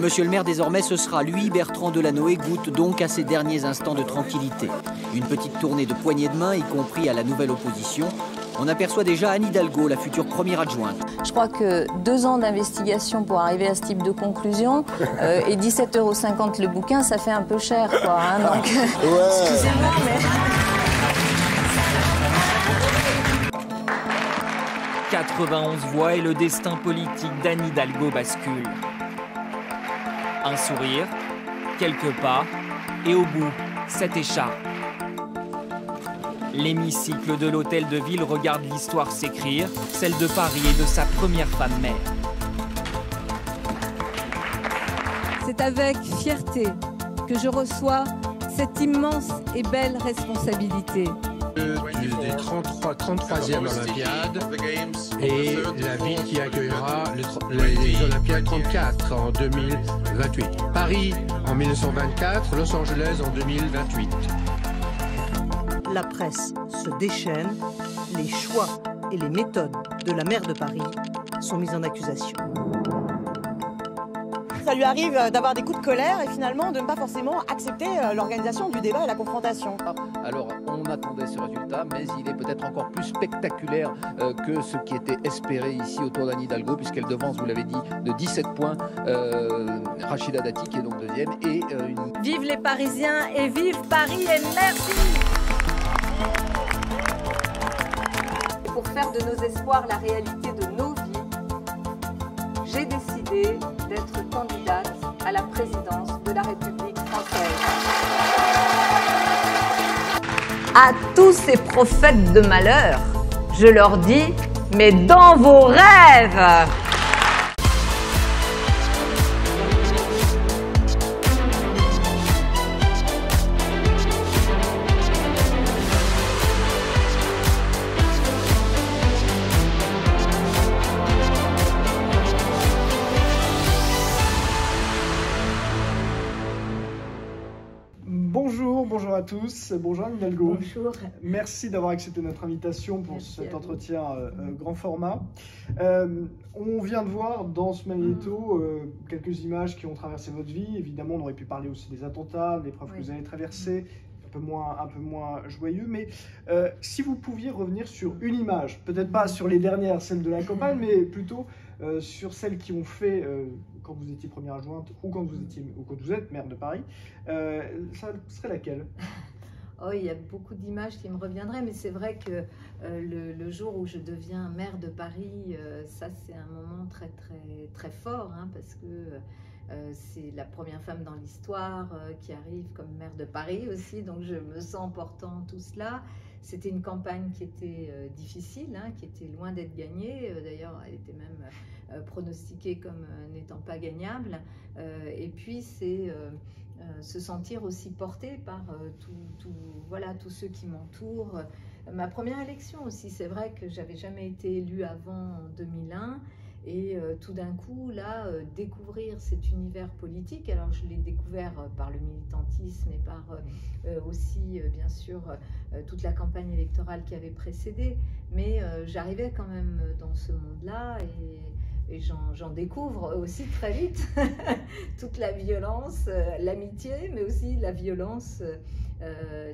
Monsieur le maire, désormais, ce sera lui, Bertrand Delanoë, goûte donc à ses derniers instants de tranquillité. Une petite tournée de poignées de main, y compris à la nouvelle opposition. On aperçoit déjà Anne Hidalgo, la future première adjointe. Je crois que 2 ans d'investigation pour arriver à ce type de conclusion et 17,50 € le bouquin, ça fait un peu cher, quoi. Hein, donc, excusez-moi, mais... 91 voix et le destin politique d'Anne Hidalgo bascule. Un sourire, quelques pas, et au bout, cette écharpe. L'hémicycle de l'hôtel de ville regarde l'histoire s'écrire, celle de Paris et de sa première femme maire. C'est avec fierté que je reçois cette immense et belle responsabilité. Des 33e Olympiades et la ville qui accueillera les Olympiades 34 en 2028. Paris en 1924, Los Angeles en 2028. La presse se déchaîne, les choix et les méthodes de la maire de Paris sont mis en accusation. Ça lui arrive d'avoir des coups de colère et finalement de ne pas forcément accepter l'organisation du débat et la confrontation. Alors on attendait ce résultat, mais il est peut-être encore plus spectaculaire que ce qui était espéré ici autour d'Anne Hidalgo, puisqu'elle devance, vous l'avez dit, de 17 points Rachida Dati qui est donc deuxième. Et Vive les Parisiens et vive Paris et merci! Pour faire de nos espoirs la réalité de nos vies, j'ai décidé d'être candidate à la présidence de la République française. À tous ces prophètes de malheur, je leur dis, mais dans vos rêves! Bonjour à tous, bonjour Anne Hidalgo. Bonjour. Merci d'avoir accepté notre invitation pour cet entretien grand format. On vient de voir dans ce magnéto quelques images qui ont traversé votre vie. Évidemment, on aurait pu parler aussi des attentats, des épreuves que vous avez traversées, un peu moins joyeux. Mais si vous pouviez revenir sur une image, peut-être pas sur les dernières, celles de la campagne, mais plutôt sur celles qui ont fait quand vous étiez première adjointe ou quand vous êtes maire de Paris, ça serait laquelle? Oh, il y a beaucoup d'images qui me reviendraient, mais c'est vrai que le jour où je deviens maire de Paris, ça c'est un moment très fort, hein, parce que c'est la première femme dans l'histoire qui arrive comme maire de Paris aussi, donc je me sens portant tout cela. C'était une campagne qui était difficile, hein, qui était loin d'être gagnée. D'ailleurs, elle était même pronostiquée comme n'étant pas gagnable. Et puis, c'est se sentir aussi porté par tous ceux qui m'entourent. Ma première élection aussi, c'est vrai que j'avais jamais été élue avant en 2001. Et tout d'un coup, là, découvrir cet univers politique, alors je l'ai découvert par le militantisme et par aussi, bien sûr, toute la campagne électorale qui avait précédé, mais j'arrivais quand même dans ce monde-là et j'en découvre aussi très vite toute la violence, l'amitié, mais aussi la violence,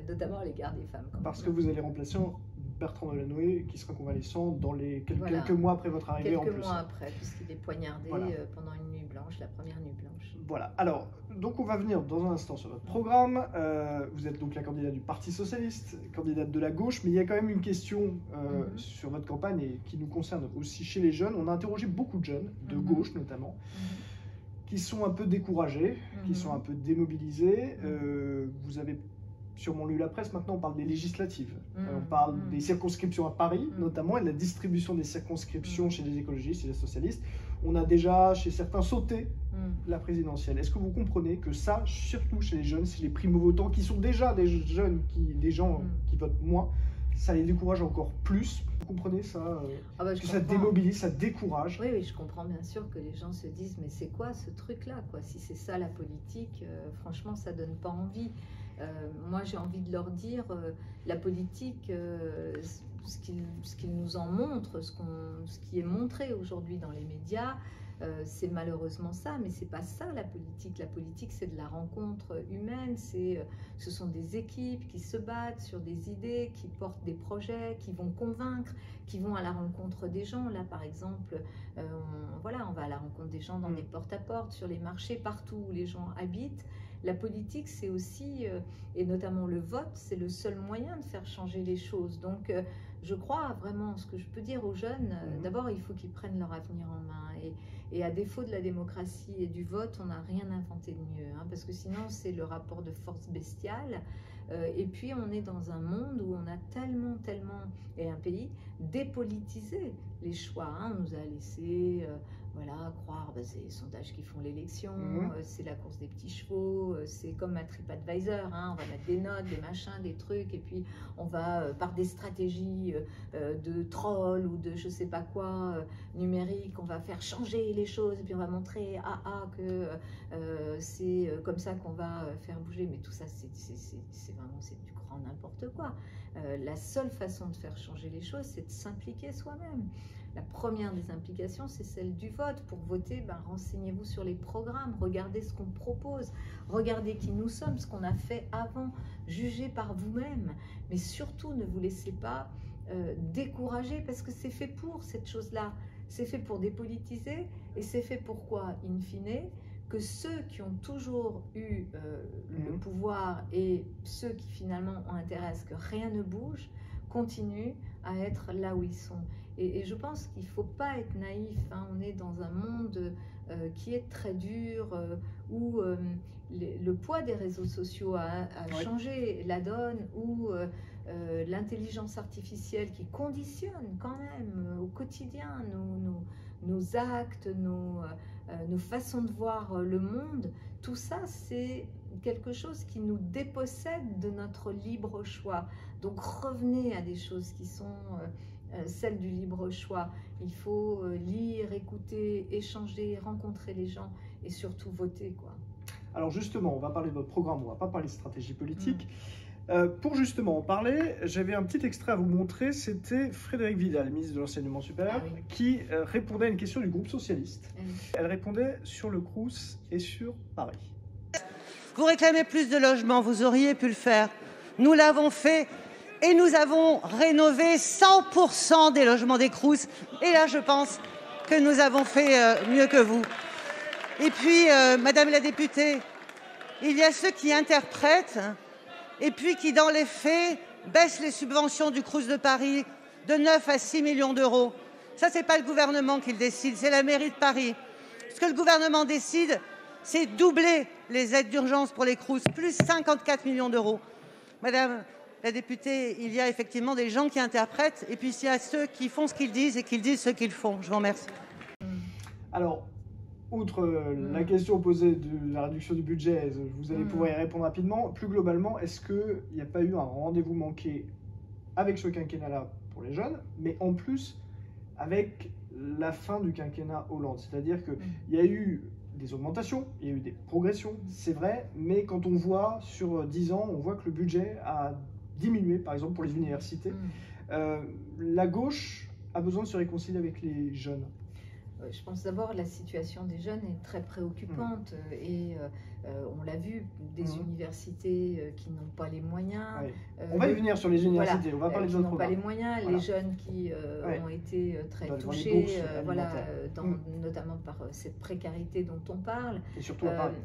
notamment à l'égard des femmes. Parce que vous allez remplacer Bertrand Delanoë, qui sera convalescent dans les quelques mois après votre arrivée en plus. Quelques mois après, puisqu'il est poignardé pendant une nuit blanche, la première nuit blanche. Voilà, alors, donc on va venir dans un instant sur votre programme. Vous êtes donc la candidate du Parti Socialiste, candidate de la gauche, mais il y a quand même une question sur votre campagne et qui nous concerne aussi chez les jeunes. On a interrogé beaucoup de jeunes, de gauche notamment, qui sont un peu découragés, qui sont un peu démobilisés. Vous avez sûrement lu la presse, maintenant on parle des législatives. On parle des circonscriptions à Paris, notamment, et de la distribution des circonscriptions chez les écologistes et les socialistes. On a déjà, chez certains, sauté la présidentielle. Est-ce que vous comprenez que ça, surtout chez les jeunes, c'est les primo-votants, qui sont déjà des jeunes, des gens qui votent moins, ça les décourage encore plus? Vous comprenez ça que ça démobilise, ça décourage? Oui, je comprends bien sûr que les gens se disent, mais c'est quoi ce truc-là, quoi? Si c'est ça la politique, franchement, ça donne pas envie. Moi, j'ai envie de leur dire, la politique, ce qu'ils nous en montrent, ce qui est montré aujourd'hui dans les médias, c'est malheureusement ça, mais c'est pas ça la politique. La politique, c'est de la rencontre humaine, ce sont des équipes qui se battent sur des idées, qui portent des projets, qui vont convaincre, qui vont à la rencontre des gens. Là, par exemple, on va à la rencontre des gens dans des porte-à-porte, sur les marchés, partout où les gens habitent. La politique, c'est aussi, et notamment le vote, c'est le seul moyen de faire changer les choses. Donc, je crois vraiment, ce que je peux dire aux jeunes, d'abord, il faut qu'ils prennent leur avenir en main. Et à défaut de la démocratie et du vote, on n'a rien inventé de mieux. Parce que sinon, c'est le rapport de force bestiale. Et puis, on est dans un monde où on a tellement, et un pays, dépolitisé les choix. On nous a laissé... croire, c'est les sondages qui font l'élection, c'est la course des petits chevaux, c'est comme à TripAdvisor, on va mettre des notes, des machins, des trucs, et puis on va, par des stratégies de troll ou de je sais pas quoi, numérique, on va faire changer les choses, et puis on va montrer que c'est comme ça qu'on va faire bouger, mais tout ça, c'est vraiment du grand n'importe quoi. La seule façon de faire changer les choses, c'est de s'impliquer soi-même. La première des implications, c'est celle du vote. Pour voter, renseignez-vous sur les programmes, regardez ce qu'on propose, regardez qui nous sommes, ce qu'on a fait avant, jugez par vous-même. Mais surtout, ne vous laissez pas décourager, parce que c'est fait pour cette chose-là. C'est fait pour dépolitiser, et c'est fait pour quoi, in fine, que ceux qui ont toujours eu le pouvoir et ceux qui finalement ont intérêt à ce que rien ne bouge, continuent à être là où ils sont. Et je pense qu'il ne faut pas être naïf. On est dans un monde qui est très dur, où le poids des réseaux sociaux a changé la donne, où l'intelligence artificielle qui conditionne quand même au quotidien nos actes, nos façons de voir le monde, tout ça, c'est quelque chose qui nous dépossède de notre libre choix. Donc revenez à des choses qui sont celles du libre choix. Il faut lire, écouter, échanger, rencontrer les gens et surtout voter, quoi. Alors justement, on va parler de votre programme, on va pas parler de stratégie politique. Pour justement en parler, j'avais un petit extrait à vous montrer. C'était Frédérique Vidal, ministre de l'Enseignement supérieur, qui répondait à une question du groupe socialiste. Elle répondait sur le Crous et sur Paris. Vous réclamez plus de logements, vous auriez pu le faire. Nous l'avons fait et nous avons rénové 100% des logements des Crous. Et là, je pense que nous avons fait mieux que vous. Et puis, Madame la députée, il y a ceux qui interprètent et puis qui, dans les faits, baissent les subventions du Crous de Paris de 9 à 6 millions d'euros. Ça, c'est pas le gouvernement qui le décide, c'est la mairie de Paris. Ce que le gouvernement décide, c'est doubler les aides d'urgence pour les Crous, plus 54 millions d'euros. Madame la députée, il y a effectivement des gens qui interprètent, et puis il y a ceux qui font ce qu'ils disent et qui disent ce qu'ils font. Je vous remercie. Alors, outre la question posée de la réduction du budget, vous allez pouvoir y répondre rapidement. Plus globalement, est-ce qu'il n'y a pas eu un rendez-vous manqué avec ce quinquennat-là pour les jeunes, mais en plus avec la fin du quinquennat Hollande? C'est-à-dire qu'il y a eu des augmentations, il y a eu des progressions, c'est vrai, mais quand on voit sur 10 ans, on voit que le budget a diminué, par exemple pour les universités. La gauche a besoin de se réconcilier avec les jeunes. Je pense d'abord la situation des jeunes est très préoccupante et on l'a vu, des universités qui n'ont pas les moyens. On va y venir sur les universités, on va parler de notre programme. Qui n'ont pas les moyens, les jeunes qui ont été très touchés, notamment par cette précarité dont on parle. Et surtout à Paris.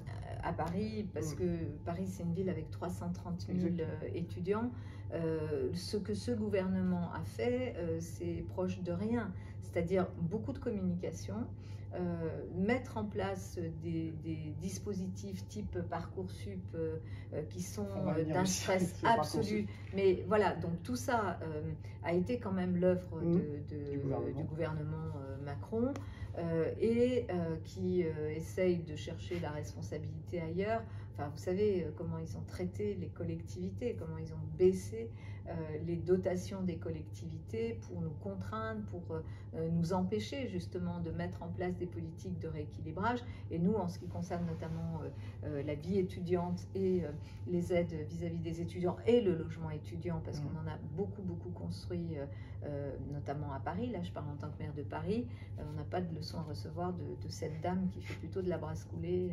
À Paris, parce que Paris c'est une ville avec 330 000 étudiants. Ce que ce gouvernement a fait, c'est proche de rien. C'est-à-dire beaucoup de communication, mettre en place des dispositifs type Parcoursup qui sont d'un stress absolu. Mais voilà, donc tout ça a été quand même l'œuvre du gouvernement Macron et qui essaye de chercher la responsabilité ailleurs. Enfin, vous savez comment ils ont traité les collectivités, comment ils ont baissé les dotations des collectivités, pour nous contraindre, pour nous empêcher justement de mettre en place des politiques de rééquilibrage. Et nous, en ce qui concerne notamment la vie étudiante et les aides vis-à-vis des étudiants et le logement étudiant, parce qu'on en a beaucoup construit, notamment à Paris, là je parle en tant que maire de Paris, on n'a pas de leçon à recevoir de cette dame qui fait plutôt de la brasse coulée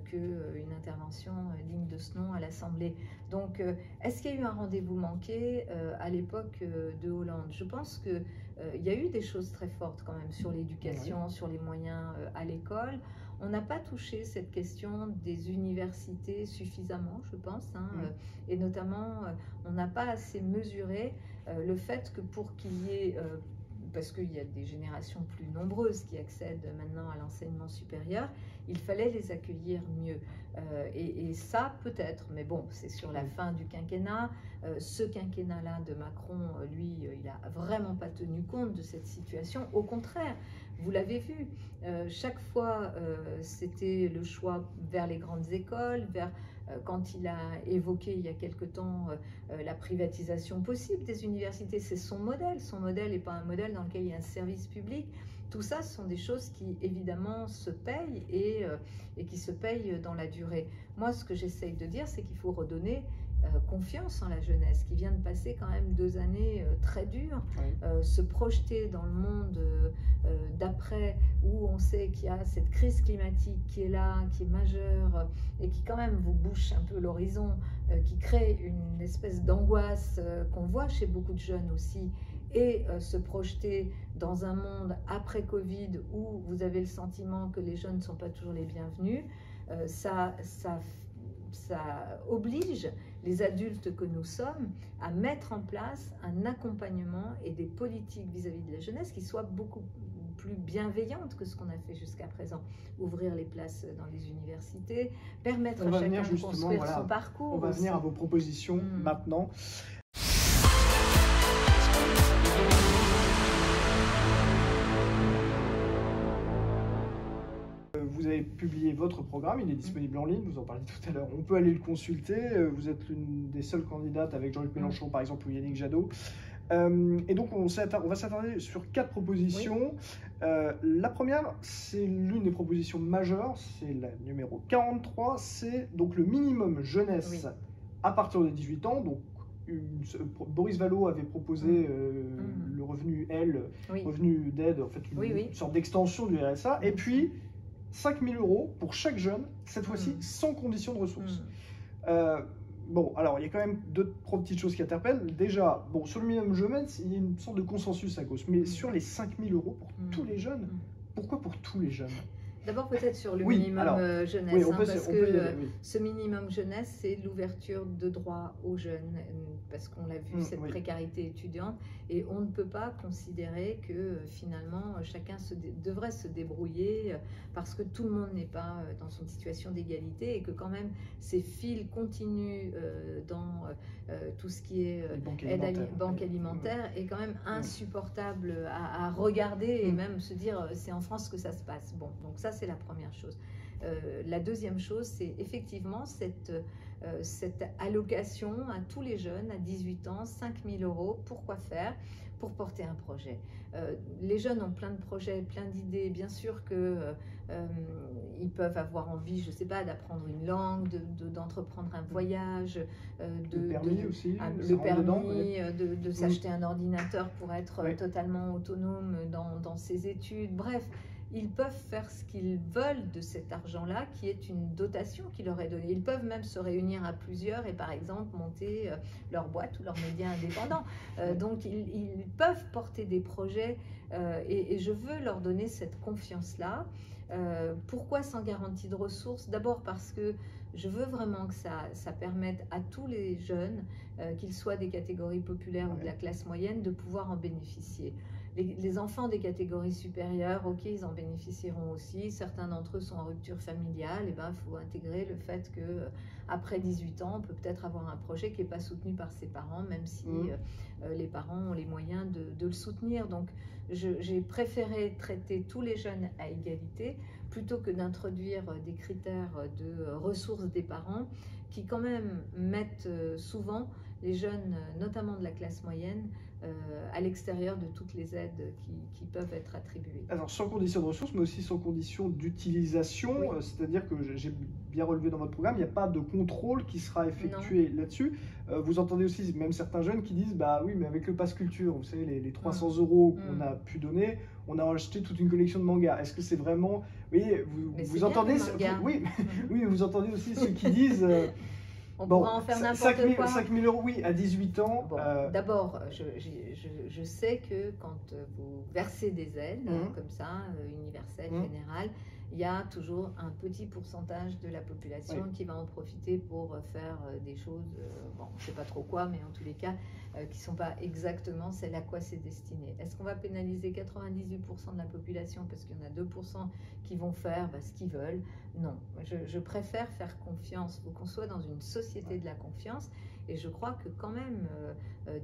qu'une intervention digne de ce nom à l'Assemblée. Donc, est-ce qu'il y a eu un rendez-vous manqué à l'époque de Hollande? Je pense qu'il y a eu des choses très fortes quand même sur l'éducation, sur les moyens à l'école. On n'a pas touché cette question des universités suffisamment, je pense, et notamment on n'a pas assez mesuré le fait que pour qu'il y ait, parce qu'il y a des générations plus nombreuses qui accèdent maintenant à l'enseignement supérieur, il fallait les accueillir mieux. Et ça, peut-être, mais bon, c'est sur la fin du quinquennat. Ce quinquennat-là de Macron, lui, il n'a vraiment pas tenu compte de cette situation. Au contraire, vous l'avez vu, chaque fois, c'était le choix vers les grandes écoles, quand il a évoqué il y a quelque temps la privatisation possible des universités. C'est son modèle. Son modèle n'est pas un modèle dans lequel il y a un service public. Tout ça, ce sont des choses qui, évidemment, se payent et qui se payent dans la durée. Moi, ce que j'essaye de dire, c'est qu'il faut redonner confiance en la jeunesse, qui vient de passer quand même 2 années très dures, se projeter dans le monde d'après, où on sait qu'il y a cette crise climatique qui est là, qui est majeure, et qui quand même vous bouche un peu l'horizon, qui crée une espèce d'angoisse qu'on voit chez beaucoup de jeunes aussi, et se projeter dans un monde après Covid où vous avez le sentiment que les jeunes ne sont pas toujours les bienvenus, ça oblige les adultes que nous sommes à mettre en place un accompagnement et des politiques vis-à-vis de la jeunesse qui soient beaucoup plus bienveillantes que ce qu'on a fait jusqu'à présent. Ouvrir les places dans les universités, permettre à chacun de construire son parcours. On va venir à vos propositions maintenant. Vous avez publié votre programme, il est disponible en ligne, vous en parliez tout à l'heure, on peut aller le consulter. Vous êtes l'une des seules candidates avec Jean-Luc Mélenchon par exemple ou Yannick Jadot. Et donc on va s'attarder sur 4 propositions. La première, c'est l'une des propositions majeures, c'est la numéro 43, c'est donc le minimum jeunesse à partir de 18 ans. Donc Boris Vallaud avait proposé le revenu revenu d'aide, en fait une sorte d'extension du RSA, et puis 5 000 € pour chaque jeune, cette fois-ci sans condition de ressources. Bon, alors il y a quand même 2-3 petites choses qui interpellent. Déjà, bon, sur le minimum jeunesse, il y a une sorte de consensus à gauche, mais sur les 5 000 € pour tous les jeunes, pourquoi pour tous les jeunes? D'abord peut-être sur le minimum jeunesse, parce que ce minimum jeunesse, c'est l'ouverture de droits aux jeunes, parce qu'on l'a vu, cette précarité étudiante, et on ne peut pas considérer que finalement chacun devrait se débrouiller parce que tout le monde n'est pas dans une situation d'égalité et que quand même ces fils continuent dans tout ce qui est banque alimentaire est quand même insupportable à regarder et même se dire c'est en France que ça se passe. Bon, donc ça c'est la première chose. La deuxième chose, c'est effectivement cette allocation à tous les jeunes à 18 ans, 5 000 €, pourquoi faire? Pour porter un projet. Les jeunes ont plein de projets, plein d'idées. Bien sûr qu'ils peuvent avoir envie, je ne sais pas, d'apprendre une langue, d'entreprendre un voyage, le permis aussi, de s'acheter un ordinateur pour être totalement autonome dans ses études. Bref, ils peuvent faire ce qu'ils veulent de cet argent-là, qui est une dotation qui leur est donnée. Ils peuvent même se réunir à plusieurs et, par exemple, monter leur boîte ou leur média indépendant. Donc, ils peuvent porter des projets et je veux leur donner cette confiance-là. Pourquoi sans garantie de ressources? D'abord parce que je veux vraiment que ça permette à tous les jeunes, qu'ils soient des catégories populaires ou de la classe moyenne, de pouvoir en bénéficier. Les enfants des catégories supérieures, ok, ils en bénéficieront aussi. Certains d'entre eux sont en rupture familiale. Et ben, il faut intégrer le fait que après 18 ans, on peut peut-être avoir un projet qui n'est pas soutenu par ses parents, même si les parents ont les moyens de le soutenir. Donc, j'ai préféré traiter tous les jeunes à égalité plutôt que d'introduire des critères de ressources des parents qui quand même mettent souvent les jeunes, notamment de la classe moyenne, à l'extérieur de toutes les aides qui peuvent être attribuées. Alors sans condition de ressources, mais aussi sans condition d'utilisation, Oui. C'est-à-dire que j'ai bien relevé dans votre programme, il n'y a pas de contrôle qui sera effectué là-dessus. Vous entendez aussi même certains jeunes qui disent, bah oui, mais avec le pass culture, vous savez, les 300 € qu'on a pu donner, on a acheté toute une collection de mangas. Est-ce que c'est vraiment... Vous voyez, vous entendez... Oui, oui, vous entendez aussi ceux qui disent... On pourra en faire n'importe quoi. 5 000 €, oui, à 18 ans. Bon, d'abord, je sais que quand vous versez des aides, comme ça, universelles, générales, il y a toujours un petit pourcentage de la population qui va en profiter pour faire des choses, bon, je ne sais pas trop quoi, mais en tous les cas, qui ne sont pas exactement celles à quoi c'est destiné. Est-ce qu'on va pénaliser 98% de la population parce qu'il y en a 2% qui vont faire ce qu'ils veulent? Non, je préfère faire confiance, faut qu'on soit dans une société de la confiance, et je crois que quand même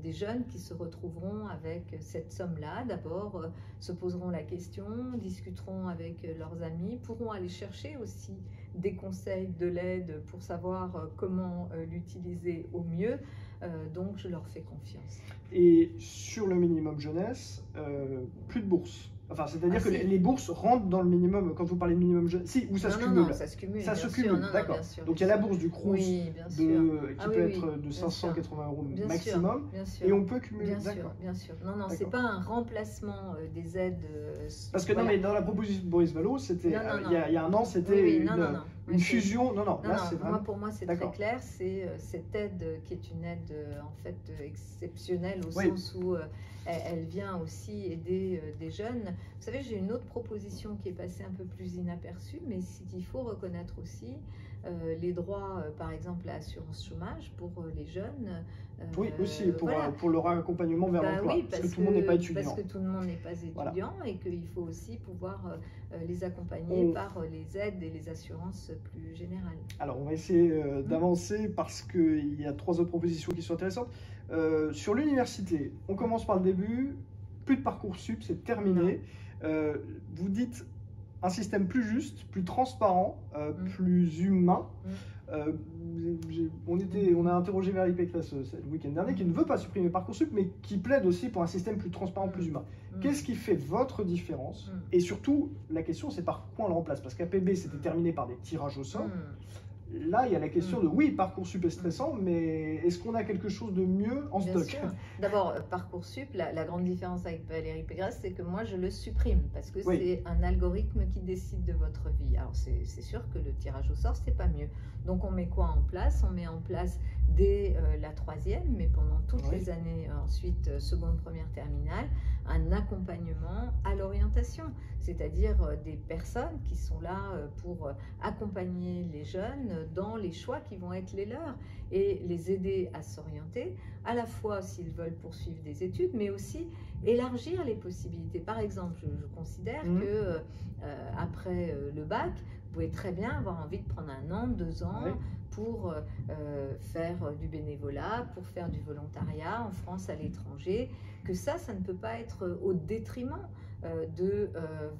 des jeunes qui se retrouveront avec cette somme-là, d'abord se poseront la question, discuteront avec leurs amis, pourront aller chercher aussi des conseils, de l'aide pour savoir comment l'utiliser au mieux. Donc je leur fais confiance. Et sur le minimum jeunesse, plus de bourse. Enfin, c'est-à-dire que les bourses rentrent dans le minimum, quand vous parlez de minimum jeunesse, si, ou ça se cumule? Non, ça se cumule. Ça se cumule, d'accord. Donc il y a la bourse du Crous qui peut être de 580 € maximum, et on peut cumuler. Bien sûr. Non, c'est pas un remplacement des aides. Parce que non, mais dans la proposition de Boris Vallaud, c'était il y a un an, c'était une fusion. Non, là c'est vraiment. Pour moi, c'est très clair. C'est cette aide qui est une aide en fait exceptionnelle au sens où elle vient aussi aider des jeunes. Vous savez, j'ai une autre proposition qui est passée un peu plus inaperçue, mais qu'il faut reconnaître aussi, les droits, par exemple, à l'assurance chômage pour les jeunes. Oui, aussi, pour leur accompagnement vers l'emploi, parce que tout le monde n'est pas étudiant. Parce que tout le monde n'est pas étudiant, et qu'il faut aussi pouvoir les accompagner par les aides et les assurances plus générales. Alors, on va essayer d'avancer, parce qu'il y a 3 autres propositions qui sont intéressantes. Sur l'université, on commence par le début, plus de Parcoursup, c'est terminé. Vous dites un système plus juste, plus transparent, plus humain. On a interrogé Valérie Pécresse le week-end dernier, qui ne veut pas supprimer Parcoursup, mais qui plaide aussi pour un système plus transparent, plus humain. Qu'est-ce qui fait votre différence? Et surtout, la question, c'est par quoi on le remplace? Parce qu'APB, c'était terminé par des tirages au sort. Là, il y a la question de, oui, Parcoursup est stressant, mais est-ce qu'on a quelque chose de mieux en stock? D'abord, Parcoursup, la grande différence avec Valérie Pécresse, c'est que moi, je le supprime, parce que c'est un algorithme qui décide de votre vie. Alors, c'est sûr que le tirage au sort, c'est pas mieux. Donc, on met quoi en place? On met en place dès la 3e, mais pendant toutes les années ensuite, seconde, première, terminale, un accompagnement à l'orientation, c'est-à-dire des personnes qui sont là pour accompagner les jeunes dans les choix qui vont être les leurs et les aider à s'orienter, à la fois s'ils veulent poursuivre des études, mais aussi élargir les possibilités. Par exemple, je considère que après le bac, vous pouvez très bien avoir envie de prendre 1 an, 2 ans pour faire du bénévolat, pour faire du volontariat en France, à l'étranger, que ça ne peut pas être au détriment de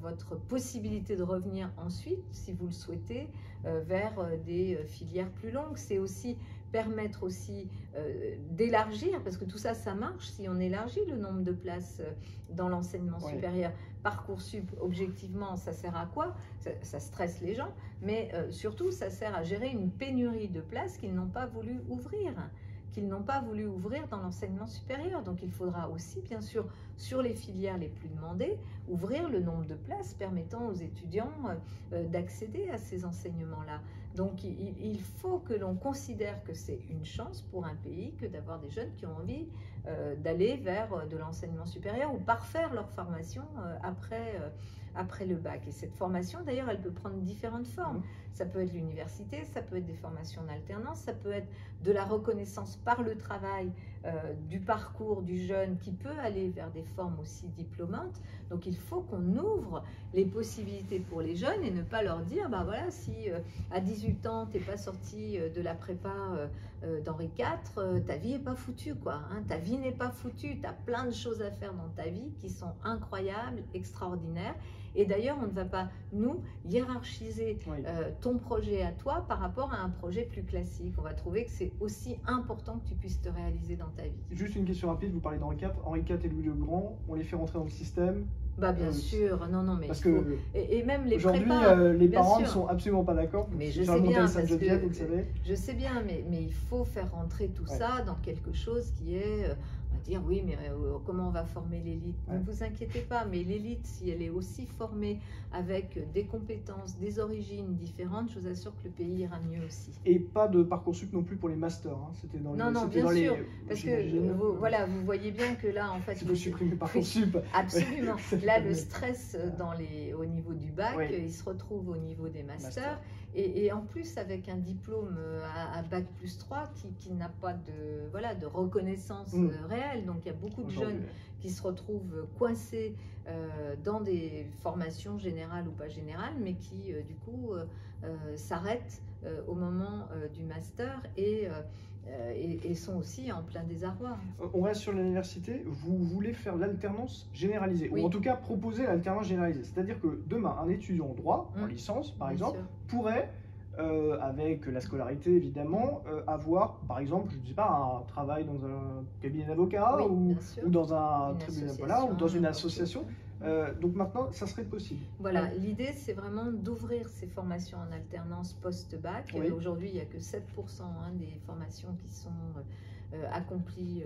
votre possibilité de revenir ensuite, si vous le souhaitez, vers des filières plus longues. C'est aussi permettre aussi d'élargir, parce que tout ça, ça marche si on élargit le nombre de places dans l'enseignement supérieur. Parcoursup, objectivement, ça sert à quoi? Ça stresse les gens, mais surtout, ça sert à gérer une pénurie de places qu'ils n'ont pas voulu ouvrir. Dans l'enseignement supérieur. Donc il faudra aussi, bien sûr, sur les filières les plus demandées, ouvrir le nombre de places permettant aux étudiants d'accéder à ces enseignements-là. Donc il faut que l'on considère que c'est une chance pour un pays que d'avoir des jeunes qui ont envie d'aller vers de l'enseignement supérieur ou parfaire leur formation après le bac. Et cette formation, d'ailleurs, elle peut prendre différentes formes. Ça peut être l'université, ça peut être des formations en alternance, ça peut être de la reconnaissance par le travail du parcours du jeune qui peut aller vers des formes aussi diplômantes. Donc il faut qu'on ouvre les possibilités pour les jeunes et ne pas leur dire, bah voilà, si à 18 ans, tu n'es pas sorti de la prépa d'Henri IV, ta vie n'est pas foutue, quoi. Hein, ta vie n'est pas foutue, tu as plein de choses à faire dans ta vie qui sont incroyables, extraordinaires. Et d'ailleurs, on ne va pas, nous, hiérarchiser ton projet à toi par rapport à un projet plus classique. On va trouver que c'est aussi important que tu puisses te réaliser dans ta vie. Juste une question rapide, vous parlez d'Henri IV. Henri IV et Louis le Grand, on les fait rentrer dans le système? Bah bien sûr, non, mais parce que et même les aujourd'hui, les parents ne sont absolument pas d'accord. Mais je sais bien, parce que je sais bien, mais il faut faire rentrer tout ça dans quelque chose qui est, on va dire oui, mais comment on va former l'élite? Ne vous inquiétez pas, mais l'élite, si elle est aussi formée avec des compétences, des origines différentes, je vous assure que le pays ira mieux aussi. Et pas de Parcoursup non plus pour les masters, hein. C'était dans non, bien sûr, parce que voilà, vous voyez bien que là, en fait, il faut supprimer Parcoursup. Absolument. Là, le stress au niveau du bac, il se retrouve au niveau des masters. Et en plus, avec un diplôme à bac plus 3 qui n'a pas de reconnaissance réelle. Donc, il y a beaucoup de jeunes qui se retrouvent coincés dans des formations générales ou pas générales, mais qui, du coup, s'arrêtent au moment du master et sont aussi en plein désarroi. On reste sur l'université. Vous voulez faire l'alternance généralisée, ou en tout cas proposer l'alternance généralisée. C'est-à-dire que demain, un étudiant en droit, en licence par exemple, pourrait, avec la scolarité évidemment, avoir par exemple, je ne sais pas, un travail dans un cabinet d'avocat ou dans un tribunal, ou dans une association. Donc maintenant, ça serait possible. Voilà, l'idée c'est vraiment d'ouvrir ces formations en alternance post-bac. Aujourd'hui, il n'y a que 7% des formations qui sont accomplies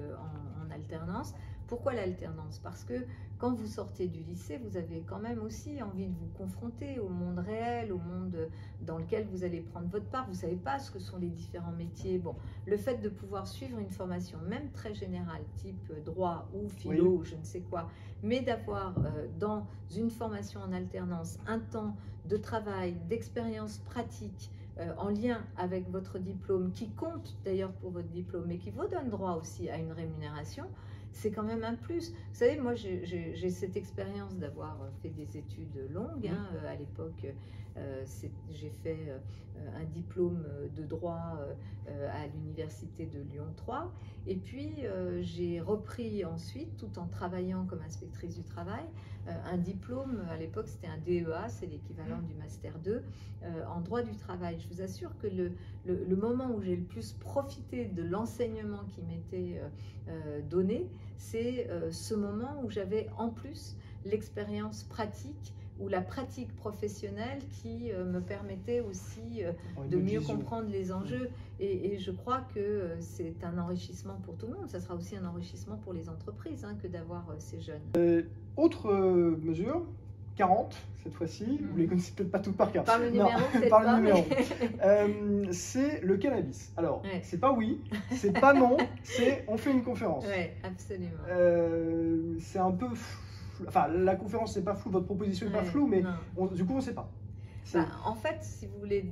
en alternance. Pourquoi l'alternance? Parce que quand vous sortez du lycée, vous avez quand même aussi envie de vous confronter au monde réel, au monde dans lequel vous allez prendre votre part. Vous ne savez pas ce que sont les différents métiers. Bon, le fait de pouvoir suivre une formation, même très générale, type droit ou philo, ou je ne sais quoi, mais d'avoir dans une formation en alternance un temps de travail, d'expérience pratique, en lien avec votre diplôme, qui compte d'ailleurs pour votre diplôme, mais qui vous donne droit aussi à une rémunération, c'est quand même un plus. Vous savez, moi, j'ai cette expérience d'avoir fait des études longues. À l'époque, j'ai fait un diplôme de droit à l'université de Lyon 3. Et puis, j'ai repris ensuite, tout en travaillant comme inspectrice du travail, un diplôme, à l'époque, c'était un DEA, c'est l'équivalent du Master 2, en droit du travail. Je vous assure que le moment où j'ai le plus profité de l'enseignement qui m'était donné, c'est ce moment où j'avais en plus l'expérience pratique ou la pratique professionnelle qui me permettait aussi de mieux comprendre les enjeux. Et je crois que c'est un enrichissement pour tout le monde. Ça sera aussi un enrichissement pour les entreprises que d'avoir ces jeunes. Autre mesure, 40 cette fois-ci, vous les connaissez peut-être pas toutes par cœur. Par le numéro, peut-être par pas, le numéro. C'est le cannabis. Alors, c'est pas oui, c'est pas non, c'est on fait une conférence. Oui, absolument. C'est un peu... Enfin, la conférence n'est pas floue, votre proposition n'est pas floue, mais du coup, on ne sait pas. En fait, si vous voulez,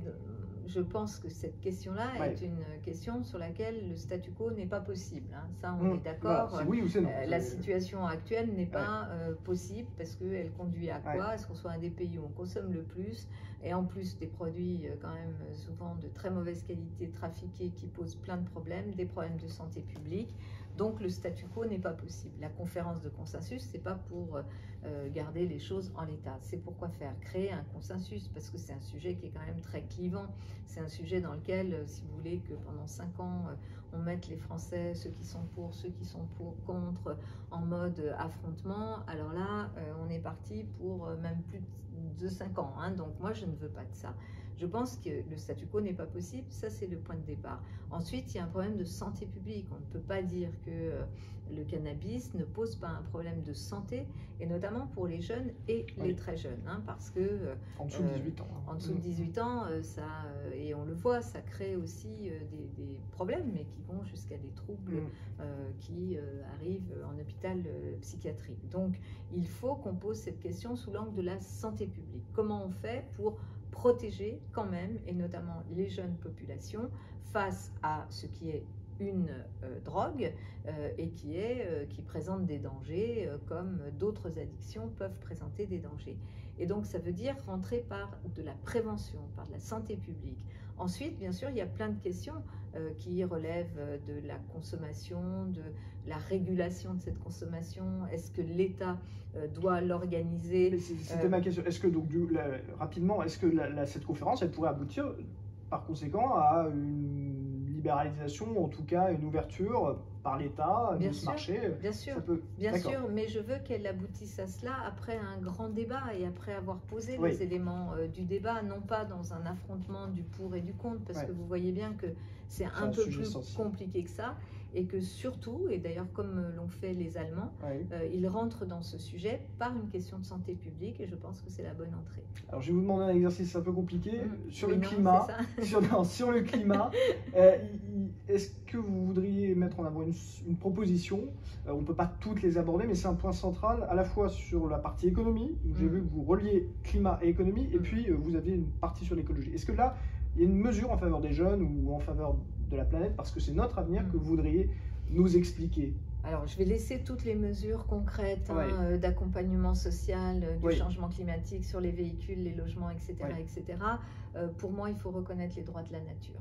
je pense que cette question-là est une question sur laquelle le statu quo n'est pas possible. Ça, on est d'accord. Voilà, oui ou c'est non. La situation actuelle n'est pas possible parce qu'elle conduit à quoi? Est-ce qu'on soit un des pays où on consomme le plus et en plus des produits quand même souvent de très mauvaise qualité, trafiqués, qui posent plein de problèmes, des problèmes de santé publique. Donc le statu quo n'est pas possible. La conférence de consensus, c'est pas pour garder les choses en l'état. C'est pourquoi faire? Créer un consensus, parce que c'est un sujet qui est quand même très clivant. C'est un sujet dans lequel, si vous voulez que pendant 5 ans, on mette les Français, ceux qui sont pour, ceux qui sont contre, en mode affrontement, alors là, on est parti pour même plus de 5 ans. Donc moi, je ne veux pas de ça. Je pense que le statu quo n'est pas possible, ça c'est le point de départ. Ensuite, il y a un problème de santé publique. On ne peut pas dire que le cannabis ne pose pas un problème de santé, et notamment pour les jeunes et les très jeunes, parce que... en dessous de 18 ans. En dessous de 18 ans, et on le voit, ça crée aussi des problèmes, mais qui vont jusqu'à des troubles qui arrivent en hôpital psychiatrique. Donc, il faut qu'on pose cette question sous l'angle de la santé publique. Comment on fait pour protéger quand même, et notamment les jeunes populations, face à ce qui est une drogue et qui présente des dangers comme d'autres addictions peuvent présenter des dangers. Et donc ça veut dire rentrer par de la prévention, par de la santé publique, Ensuite, bien sûr, il y a plein de questions qui relèvent de la consommation, de la régulation de cette consommation. Est-ce que l'État doit l'organiser? C'était ma question. Est-ce que, donc, rapidement, est-ce que cette conférence, elle pourrait aboutir, par conséquent, à une libéralisation, en tout cas une ouverture par l'État de ce marché? Bien sûr, bien sûr, mais je veux qu'elle aboutisse à cela après un grand débat et après avoir posé les éléments du débat, non pas dans un affrontement du pour et du contre, parce que vous voyez bien que c'est un peu plus compliqué que ça, et que surtout, et d'ailleurs comme l'ont fait les Allemands, ils rentrent dans ce sujet par une question de santé publique, et je pense que c'est la bonne entrée. Alors je vais vous demander un exercice un peu compliqué sur le climat. Sur le climat, est-ce que vous voudriez mettre en avant une proposition? On ne peut pas toutes les aborder, mais c'est un point central, à la fois sur la partie économie, où j'ai vu que vous reliez climat et économie, et puis vous aviez une partie sur l'écologie. Est-ce que là, il y a une mesure en faveur des jeunes ou en faveur de la planète, parce que c'est notre avenir, que vous voudriez nous expliquer? Alors, je vais laisser toutes les mesures concrètes d'accompagnement social, du changement climatique sur les véhicules, les logements, etc. etc. Pour moi, il faut reconnaître les droits de la nature.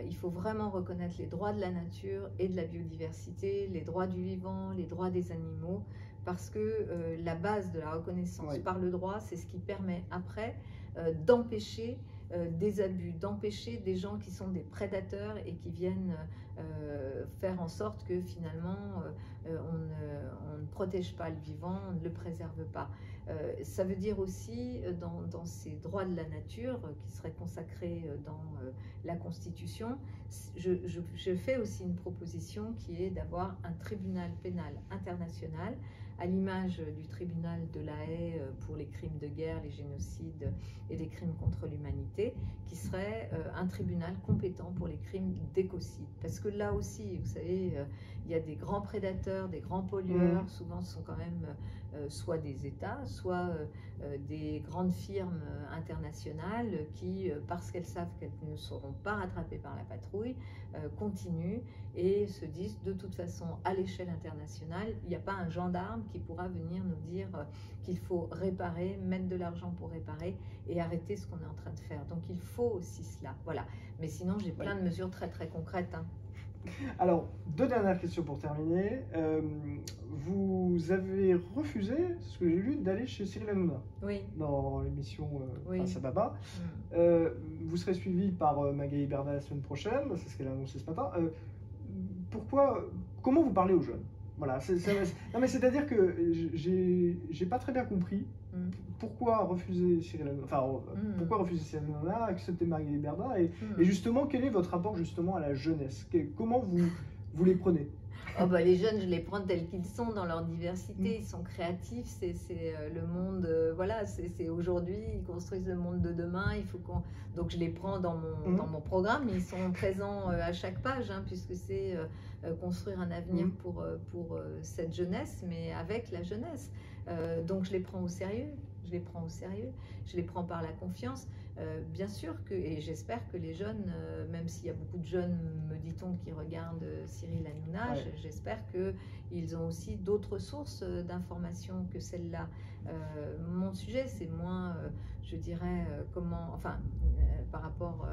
Il faut vraiment reconnaître les droits de la nature et de la biodiversité, les droits du vivant, les droits des animaux, parce que la base de la reconnaissance par le droit, c'est ce qui permet après d'empêcher des abus, d'empêcher des gens qui sont des prédateurs et qui viennent faire en sorte que finalement on ne protège pas le vivant, on ne le préserve pas. Ça veut dire aussi dans ces droits de la nature qui seraient consacrés dans la Constitution, je fais aussi une proposition qui est d'avoir un tribunal pénal international à l'image du tribunal de La Haye pour les crimes de guerre, les génocides et les crimes contre l'humanité, qui serait un tribunal compétent pour les crimes d'écocide. Parce que là aussi, vous savez, il y a des grands prédateurs, des grands pollueurs, souvent ce sont quand même soit des États, soit des grandes firmes internationales qui, parce qu'elles savent qu'elles ne seront pas rattrapées par la patrouille, continuent et se disent de toute façon à l'échelle internationale, il n'y a pas un gendarme qui pourra venir nous dire qu'il faut réparer, mettre de l'argent pour réparer et arrêter ce qu'on est en train de faire. Donc il faut aussi cela. Voilà. Mais sinon, j'ai plein de mesures très très concrètes. Alors, deux dernières questions pour terminer. Vous avez refusé, ce que j'ai lu, d'aller chez Cyril Hanouna dans l'émission Face à Baba. Vous serez suivi par Magali Berda la semaine prochaine, c'est ce qu'elle a annoncé ce matin. Comment vous parlez aux jeunes? Voilà, non mais c'est-à-dire que j'ai pas très bien compris pourquoi refuser Cyril Hanouna, pourquoi refuser Cyril Hanouna, accepter Magali Berda et justement quel est votre rapport justement à la jeunesse? Comment vous les prenez? Les jeunes, je les prends tels qu'ils sont dans leur diversité, ils sont créatifs, c'est le monde, voilà, c'est aujourd'hui, ils construisent le monde de demain, donc je les prends dans mon programme, ils sont présents à chaque page, puisque c'est construire un avenir pour cette jeunesse, mais avec la jeunesse. Donc je les prends au sérieux, je les prends par la confiance. Bien sûr et j'espère que les jeunes, même s'il y a beaucoup de jeunes, me dit-on, qui regardent Cyril Hanouna, j'espère qu'ils ont aussi d'autres sources d'informations que celle-là. Mon sujet, c'est moins, je dirais, par rapport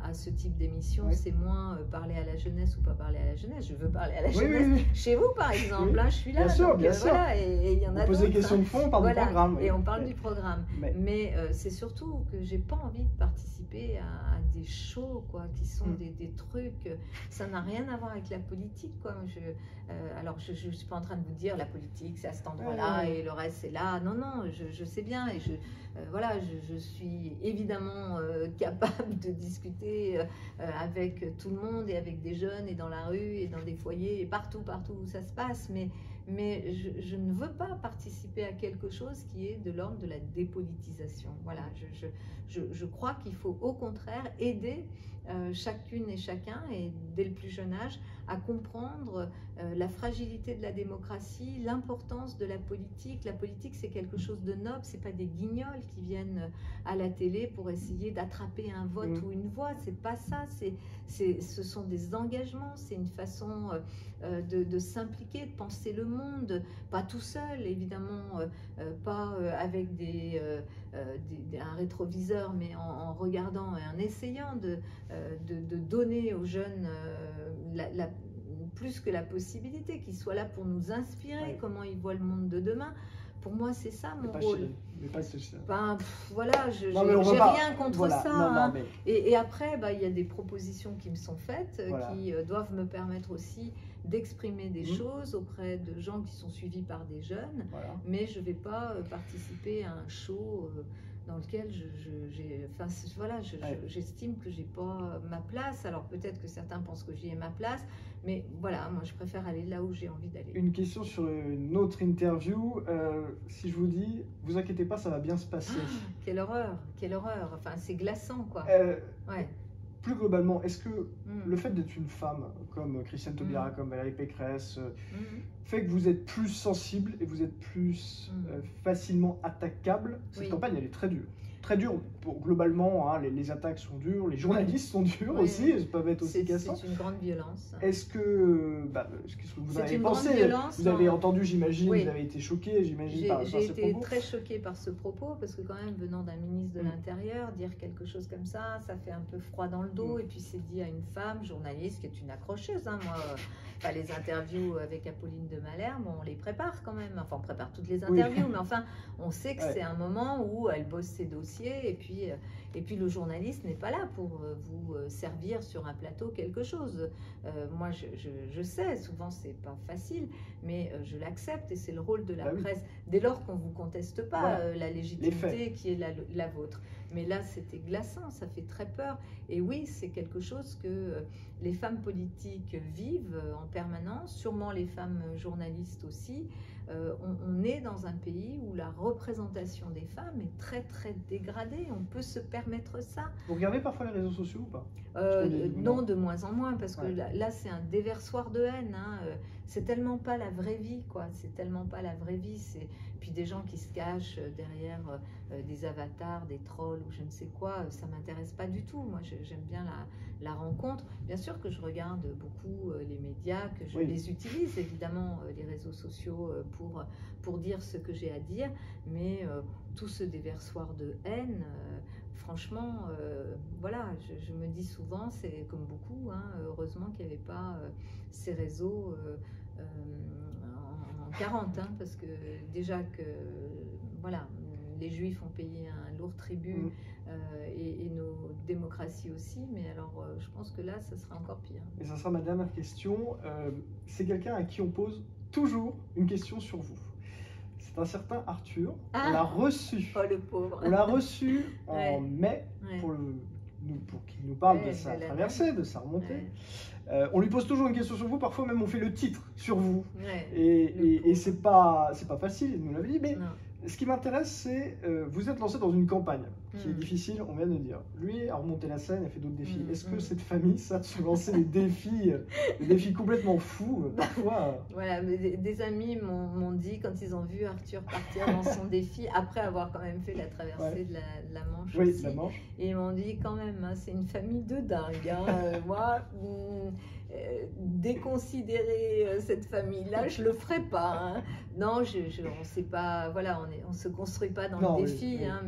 à ce type d'émission, c'est moins parler à la jeunesse ou pas parler à la jeunesse. Je veux parler à la jeunesse chez vous, par exemple. Je suis là, bien sûr. Voilà, et il y en a d'autres. On pose des questions de fond, on parle du programme. Et on parle du programme. Mais c'est surtout que j'ai pas envie de participer à des shows, quoi, qui sont des trucs. Ça n'a rien à voir avec la politique, quoi. Alors, je suis pas en train de vous dire la politique, c'est à cet endroit-là et le reste, c'est là. Non, je sais bien et je suis évidemment capable de discuter avec tout le monde et avec des jeunes et dans la rue et dans des foyers et partout où ça se passe. Mais je ne veux pas participer à quelque chose qui est de l'ordre de la dépolitisation. Voilà, je crois qu'il faut au contraire aider chacune et chacun, et dès le plus jeune âge, à comprendre la fragilité de la démocratie, l'importance de la politique. La politique, c'est quelque chose de noble, c'est pas des guignols qui viennent à la télé pour essayer d'attraper un vote ou une voix, c'est pas ça, ce sont des engagements, c'est une façon de s'impliquer, de penser le monde, pas tout seul, évidemment, pas avec un rétroviseur, mais en regardant et en essayant de donner aux jeunes plus que la possibilité qu'ils soient là pour nous inspirer, comment ils voient le monde de demain. Pour moi, c'est ça mon rôle. Ben, voilà, j'ai rien contre ça. Et après, il y a des propositions qui me sont faites, qui doivent me permettre aussi d'exprimer des choses auprès de gens qui sont suivis par des jeunes. Mais je ne vais pas participer à un show dans lequel j'estime que j'ai pas ma place. Alors peut-être que certains pensent que j'y ai ma place, mais voilà, moi je préfère aller là où j'ai envie d'aller. Une question sur une autre interview. Si je vous dis, vous inquiétez pas, ça va bien se passer. Quelle horreur, quelle horreur. Enfin, c'est glaçant, quoi. Plus globalement, est-ce que le fait d'être une femme comme Christiane Taubira, comme Valérie Pécresse, fait que vous êtes plus sensible et vous êtes plus facilement attaquable? Cette campagne, elle est très dure. Très dure, globalement, hein, les attaques sont dures, les journalistes sont durs aussi, elles peuvent être aussi cassantes. C'est une grande violence. Est-ce que vous avez pensé, vous avez entendu, j'imagine, vous avez été choqué, j'imagine, par ces propos? J'ai été très choquée par ce propos, parce que quand même, venant d'un ministre de l'Intérieur, dire quelque chose comme ça fait un peu froid dans le dos, et puis c'est dit à une femme journaliste qui est une accrocheuse, hein, moi... les interviews avec Apolline de Malherbe, on les prépare quand même. Enfin, on prépare toutes les interviews, mais enfin, on sait que c'est un moment où elle bosse ses dossiers et puis le journaliste n'est pas là pour vous servir sur un plateau quelque chose. Moi, je sais, souvent c'est pas facile, mais je l'accepte et c'est le rôle de la presse. Dès lors qu'on vous conteste pas la légitimité qui est la vôtre. Mais là, c'était glaçant, ça fait très peur. Et oui, c'est quelque chose que les femmes politiques vivent en permanence, sûrement les femmes journalistes aussi. On est dans un pays où la représentation des femmes est très très dégradée. On peut se permettre ça. Vous regardez parfois les réseaux sociaux ou pas? Non, de moins en moins, parce que là c'est un déversoir de haine. Hein. C'est tellement pas la vraie vie, quoi. C'est tellement pas la vraie vie. C'est puis des gens qui se cachent derrière des avatars, des trolls ou je ne sais quoi. Ça m'intéresse pas du tout. Moi, j'aime bien la rencontre. Bien sûr que je regarde beaucoup les médias, que je les utilise évidemment les réseaux sociaux pour dire ce que j'ai à dire, mais tout ce déversoir de haine. Franchement, voilà, je me dis souvent, c'est comme beaucoup, hein, heureusement qu'il n'y avait pas ces réseaux en 40, hein, parce que déjà que, voilà, les Juifs ont payé un lourd tribut et nos démocraties aussi, mais alors je pense que là, ça sera encore pire. Et ça sera ma dernière question. C'est quelqu'un à qui on pose toujours une question sur vous. C'est un certain Arthur. On l'a reçu. Oh, le pauvre. On l'a reçu en mai pour qu'il nous parle de sa traversée, de sa remontée. On lui pose toujours une question sur vous. Parfois même on fait le titre sur vous. Et c'est pas facile. Il nous l'avait dit. Mais ce qui m'intéresse, c'est vous êtes lancé dans une campagne qui est difficile, on vient de le dire. Lui a remonté la scène, a fait d'autres défis. Est-ce que cette famille, ça, de se lancer des défis complètement fous, parfois Voilà, mais des amis m'ont dit, quand ils ont vu Arthur partir dans son défi, après avoir quand même fait la traversée de la Manche aussi, la Manche. Et ils m'ont dit, quand même, hein, c'est une famille de dingue. Hein. Moi, déconsidérer cette famille-là, je le ferai pas. Hein. Non, on sait pas, voilà, on se construit pas dans le défi, hein,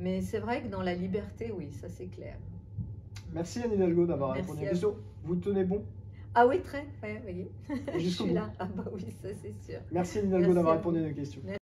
mais c'est vrai que dans la liberté, oui, ça c'est clair. Merci Anne Hidalgo d'avoir répondu à la question. Vous tenez bon? Ah oui, très, oui. Je suis bout. là. Ah bah oui, ça c'est sûr. Merci Anne Hidalgo d'avoir répondu à nos questions. Merci.